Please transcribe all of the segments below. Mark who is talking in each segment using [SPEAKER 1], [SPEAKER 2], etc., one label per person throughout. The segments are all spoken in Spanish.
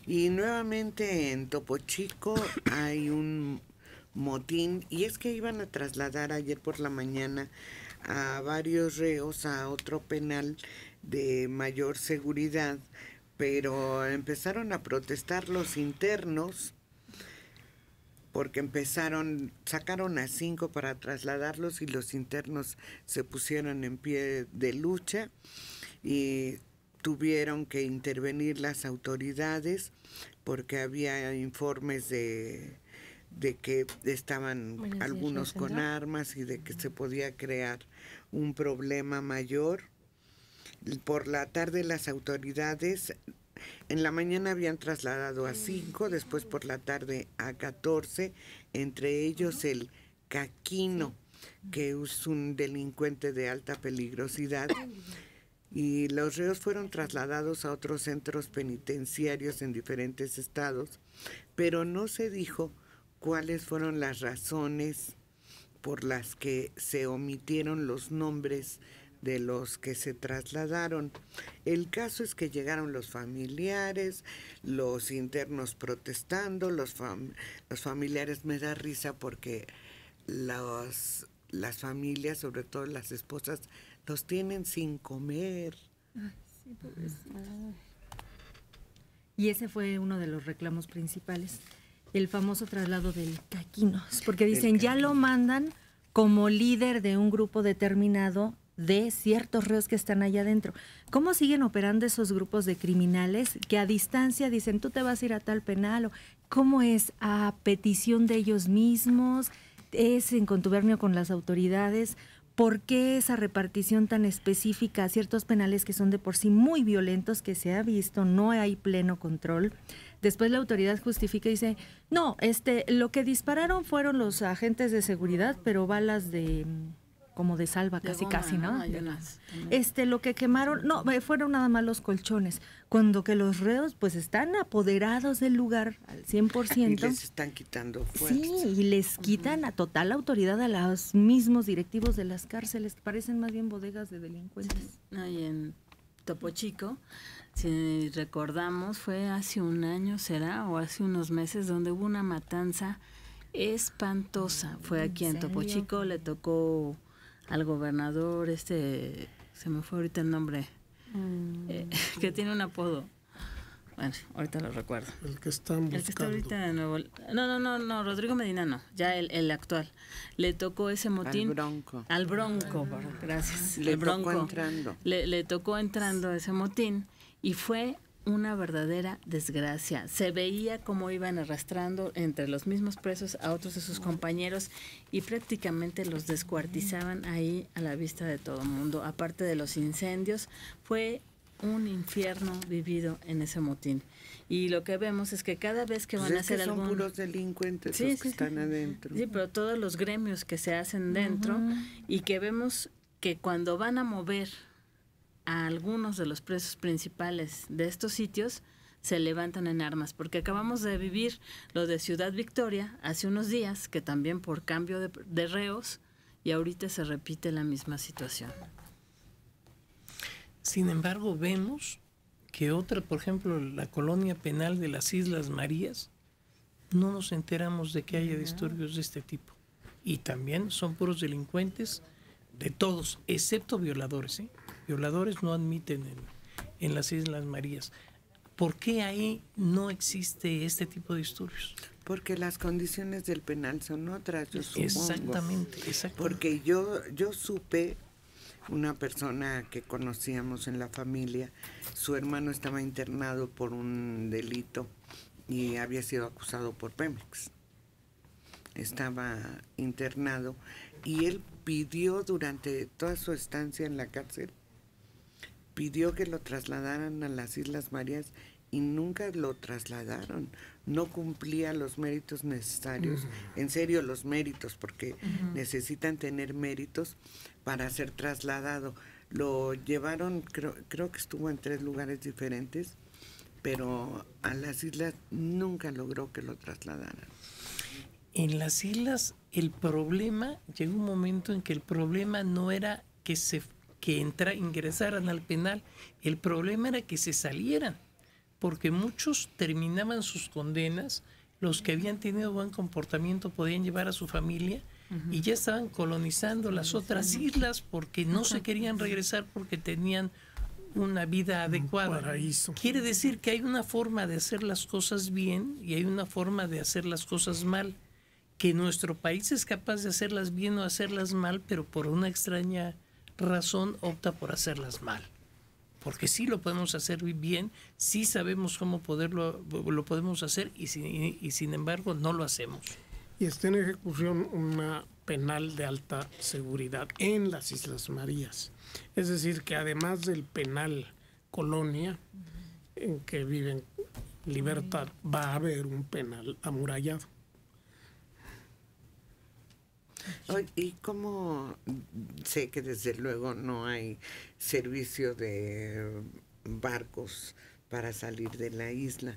[SPEAKER 1] Y nuevamente en Topo Chico hay un motín, y es que iban a trasladar ayer por la mañana a varios reos a otro penal de mayor seguridad, pero empezaron a protestar los internos porque sacaron a 5 para trasladarlos y los internos se pusieron en pie de lucha y tuvieron que intervenir las autoridades porque había informes de que estaban algunos con armas y de que se podía crear un problema mayor. Por la tarde las autoridades, en la mañana habían trasladado a 5, después por la tarde a 14, entre ellos el Caquino, que es un delincuente de alta peligrosidad, y los reos fueron trasladados a otros centros penitenciarios en diferentes estados, pero no se dijo cuáles fueron las razones por las que se omitieron los nombres de los que se trasladaron. El caso es que llegaron los familiares, los internos protestando, los familiares, me da risa porque las familias, sobre todo las esposas, los tienen sin comer.
[SPEAKER 2] Ay, sí, pobrecito. Y ese fue uno de los reclamos principales, el famoso traslado del Caquinos, porque dicen ya lo mandan como líder de un grupo determinado de ciertos reos que están allá adentro. ¿Cómo siguen operando esos grupos de criminales que a distancia dicen tú te vas a ir a tal penal? O ¿cómo es? ¿A petición de ellos mismos? ¿Es en contubernio con las autoridades? ¿Por qué esa repartición tan específica a ciertos penales que son de por sí muy violentos, que se ha visto, no hay pleno control? Después la autoridad justifica y dice, no, lo que dispararon fueron los agentes de seguridad, pero balas de como de salva, de casi, goma, casi, ¿no? Lo que quemaron, no, fueron nada más los colchones, cuando que los reos pues están apoderados del lugar al 100%.
[SPEAKER 1] Y les están quitando fuerza.
[SPEAKER 2] Sí, y les quitan a total autoridad a los mismos directivos de las cárceles, que parecen más bien bodegas de delincuentes.
[SPEAKER 3] No, y en Topo Chico, si recordamos, fue hace un año, será, o hace unos meses, donde hubo una matanza espantosa. Fue aquí en Topo Chico, le tocó al gobernador, se me fue ahorita el nombre, que tiene un apodo. Bueno, ahorita lo recuerdo.
[SPEAKER 4] El que están buscando.
[SPEAKER 3] El que está ahorita de nuevo. No, Rodrigo Medina no, ya el actual. Le tocó ese motín. Al Bronco, gracias.
[SPEAKER 1] Le tocó entrando.
[SPEAKER 3] Le tocó entrando ese motín y fue una verdadera desgracia. Se veía cómo iban arrastrando entre los mismos presos a otros de sus compañeros y prácticamente los descuartizaban ahí a la vista de todo el mundo. Aparte de los incendios, fue un infierno vivido en ese motín. Y lo que vemos es que cada vez que van a hacer algún...
[SPEAKER 1] son puros delincuentes los que están adentro.
[SPEAKER 3] Sí, pero todos los gremios que se hacen dentro y que vemos que cuando van a mover a algunos de los presos principales de estos sitios, se levantan en armas, porque acabamos de vivir lo de Ciudad Victoria hace unos días, que también por cambio de reos, y ahorita se repite la misma situación.
[SPEAKER 5] Sin embargo, vemos que por ejemplo, la colonia penal de las Islas Marías, no nos enteramos de que haya disturbios de este tipo. Y también son puros delincuentes de todos, excepto violadores, ¿eh? Violadores no admiten en las Islas Marías. ¿Por qué ahí no existe este tipo de disturbios?
[SPEAKER 1] Porque las condiciones del penal son otras, yo supongo.
[SPEAKER 5] Exactamente.
[SPEAKER 1] Porque yo supe, una persona que conocíamos en la familia, su hermano estaba internado por un delito y había sido acusado por Pemex. Estaba internado y él pidió durante toda su estancia en la cárcel, pidió que lo trasladaran a las Islas Marías y nunca lo trasladaron. No cumplía los méritos necesarios, en serio los méritos, porque necesitan tener méritos para ser trasladado. Lo llevaron, creo que estuvo en 3 lugares diferentes, pero a las islas nunca logró que lo trasladaran.
[SPEAKER 5] En las islas el problema, llegó un momento en que el problema no era que ingresaran al penal, el problema era que se salieran, porque muchos terminaban sus condenas, los que habían tenido buen comportamiento podían llevar a su familia y ya estaban colonizando las otras islas porque no se querían regresar porque tenían una vida adecuada.
[SPEAKER 4] Paraíso.
[SPEAKER 5] Quiere decir que hay una forma de hacer las cosas bien y hay una forma de hacer las cosas mal, que nuestro país es capaz de hacerlas bien o hacerlas mal, pero por una extraña razón opta por hacerlas mal. Porque sí lo podemos hacer bien, sí sabemos cómo lo podemos hacer y sin embargo no lo hacemos.
[SPEAKER 4] Y está en ejecución una penal de alta seguridad en las Islas Marías. Es decir, que además del penal Colonia, en que viven libertad, va a haber un penal amurallado.
[SPEAKER 1] ¿Y cómo? Sé que desde luego no hay servicio de barcos para salir de la isla,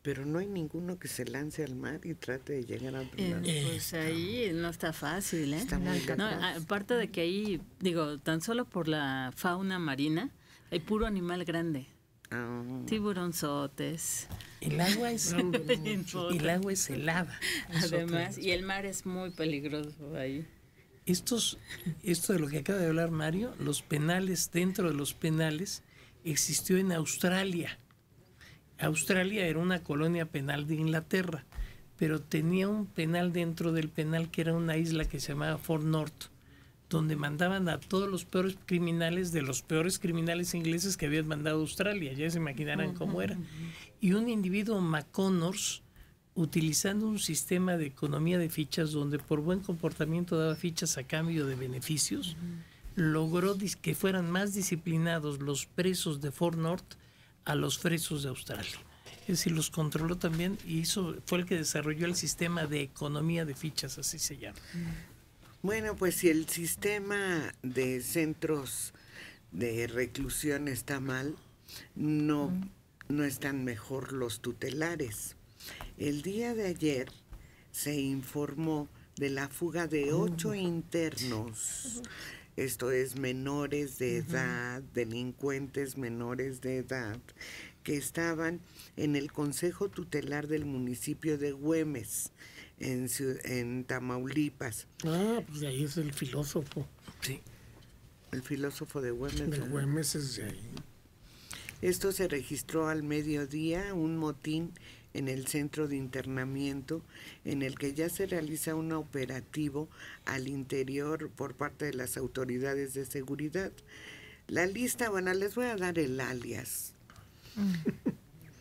[SPEAKER 1] pero no hay ninguno que se lance al mar y trate de llegar a otro lado.
[SPEAKER 3] Pues ahí no está fácil, ¿eh?
[SPEAKER 1] Está muy
[SPEAKER 3] No,
[SPEAKER 1] capaz.
[SPEAKER 3] aparte de que ahí, digo, tan solo por la fauna marina, hay puro animal grande.
[SPEAKER 1] Ah,
[SPEAKER 3] Tiburonzotes.
[SPEAKER 5] El agua es helada.
[SPEAKER 3] Además, y el mar es muy peligroso ahí.
[SPEAKER 5] Esto de lo que acaba de hablar Mario, los penales, dentro de los penales, existió en Australia. Australia era una colonia penal de Inglaterra, pero tenía un penal dentro del penal que era una isla que se llamaba Fort North, donde mandaban a todos los peores criminales de los peores criminales ingleses que habían mandado a Australia. Ya se imaginarán cómo era. Y un individuo, McConnors, utilizando un sistema de economía de fichas donde por buen comportamiento daba fichas a cambio de beneficios, logró que fueran más disciplinados los presos de Fort North a los presos de Australia. Es decir, los controló también y fue el que desarrolló el sistema de economía de fichas, así se llama.
[SPEAKER 1] bueno, pues si el sistema de centros de reclusión está mal, no están mejor los tutelares. El día de ayer se informó de la fuga de 8 internos, esto es menores de edad, delincuentes menores de edad, que estaban en el Consejo Tutelar del municipio de Güemes, en Tamaulipas.
[SPEAKER 4] Ah, pues de ahí es el filósofo.
[SPEAKER 5] Sí.
[SPEAKER 1] El filósofo de Güemes.
[SPEAKER 4] De
[SPEAKER 1] ¿verdad?
[SPEAKER 4] Güemes es de ahí.
[SPEAKER 1] Esto se registró al mediodía, un motín en el centro de internamiento, en el que ya se realiza un operativo al interior por parte de las autoridades de seguridad. La lista, bueno, les voy a dar el alias.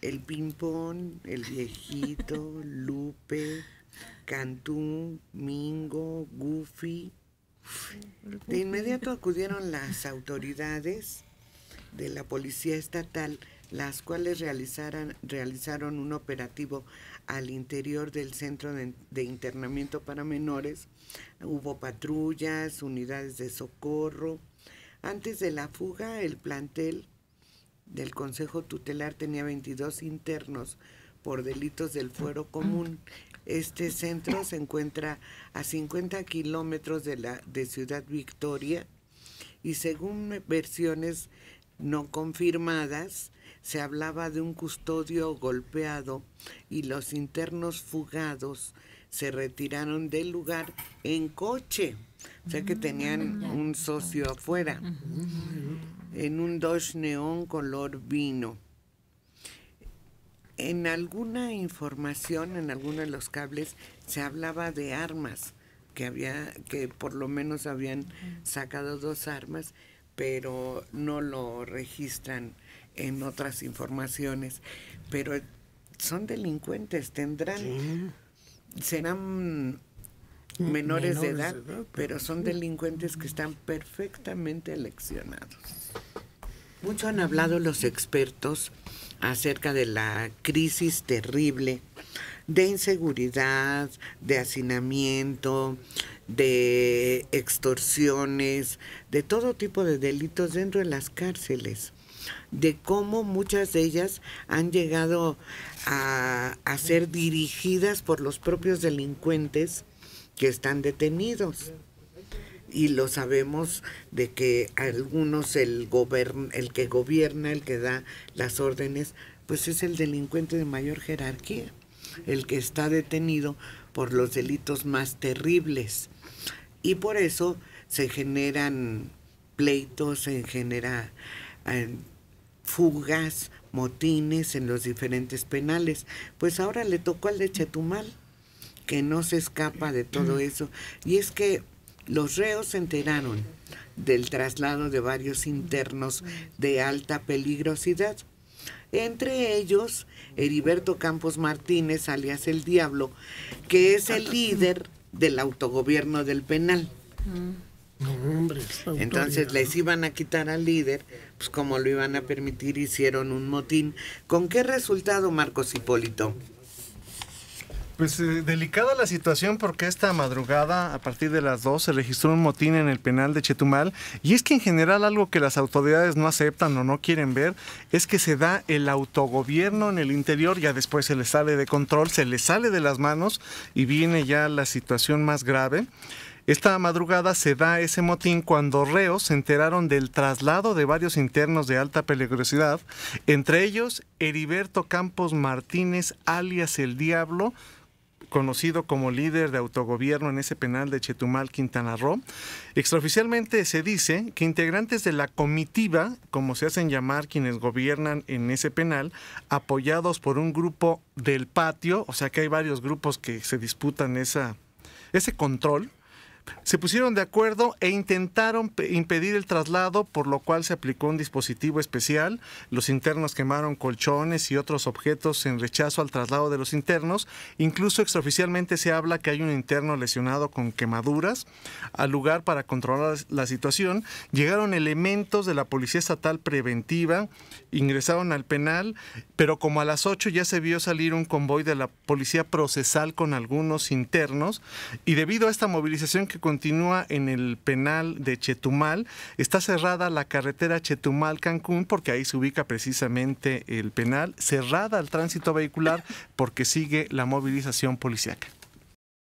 [SPEAKER 1] El Pimpón, el Viejito, Lupe, Cantú, Mingo, Goofy. De inmediato acudieron las autoridades de la Policía Estatal, las cuales realizaron un operativo al interior del centro de internamiento para menores. Hubo patrullas, unidades de socorro. Antes de la fuga, el plantel del Consejo Tutelar tenía 22 internos por delitos del fuero común. Este centro se encuentra a 50 kilómetros de Ciudad Victoria y según versiones no confirmadas, se hablaba de un custodio golpeado y los internos fugados se retiraron del lugar en coche, o sea que tenían un socio afuera, en un Dodge Neon color vino. En alguna información, en alguno de los cables, se hablaba de armas, que por lo menos habían sacado 2 armas, pero no lo registran en otras informaciones. Pero son delincuentes, serán menores de edad, pero son delincuentes que están perfectamente eleccionados. Mucho han hablado los expertos acerca de la crisis terrible de inseguridad, de hacinamiento, de extorsiones, de todo tipo de delitos dentro de las cárceles, de cómo muchas de ellas han llegado a ser dirigidas por los propios delincuentes que están detenidos. Y lo sabemos de que algunos, el que gobierna, el que da las órdenes, pues es el delincuente de mayor jerarquía, el que está detenido por los delitos más terribles. Y por eso se generan pleitos, se genera fugas, motines en los diferentes penales. Pues ahora le tocó al de Chetumal, que no se escapa de todo eso. Y es que los reos se enteraron del traslado de varios internos de alta peligrosidad. Entre ellos, Heriberto Campos Martínez, alias El Diablo, que es el líder del autogobierno del penal.
[SPEAKER 4] No, hombre,
[SPEAKER 1] Entonces les iban a quitar al líder, pues como lo iban a permitir, hicieron un motín. ¿Con qué resultado, Marcos Hipólito?
[SPEAKER 6] Pues delicada la situación porque esta madrugada, a partir de las 2, se registró un motín en el penal de Chetumal. Y es que en general algo que las autoridades no aceptan o no quieren ver es que se da el autogobierno en el interior, ya después se les sale de control, se les sale de las manos y viene ya la situación más grave. Esta madrugada se da ese motín cuando reos se enteraron del traslado de varios internos de alta peligrosidad, entre ellos Heriberto Campos Martínez, alias El Diablo, conocido como líder de autogobierno en ese penal de Chetumal, Quintana Roo. Extraoficialmente se dice que integrantes de la comitiva, como se hacen llamar quienes gobiernan en ese penal, apoyados por un grupo del patio, o sea que hay varios grupos que se disputan ese control, se pusieron de acuerdo e intentaron impedir el traslado, por lo cual se aplicó un dispositivo especial. Los internos quemaron colchones y otros objetos en rechazo al traslado de los internos. Incluso extraoficialmente se habla que hay un interno lesionado con quemaduras. Al lugar, para controlar la situación, llegaron elementos de la Policía Estatal Preventiva, ingresaron al penal, pero como a las 8 ya se vio salir un convoy de la Policía Procesal con algunos internos, y debido a esta movilización que continúa en el penal de Chetumal, está cerrada la carretera Chetumal-Cancún, porque ahí se ubica precisamente el penal, cerrada al tránsito vehicular porque sigue la movilización policíaca.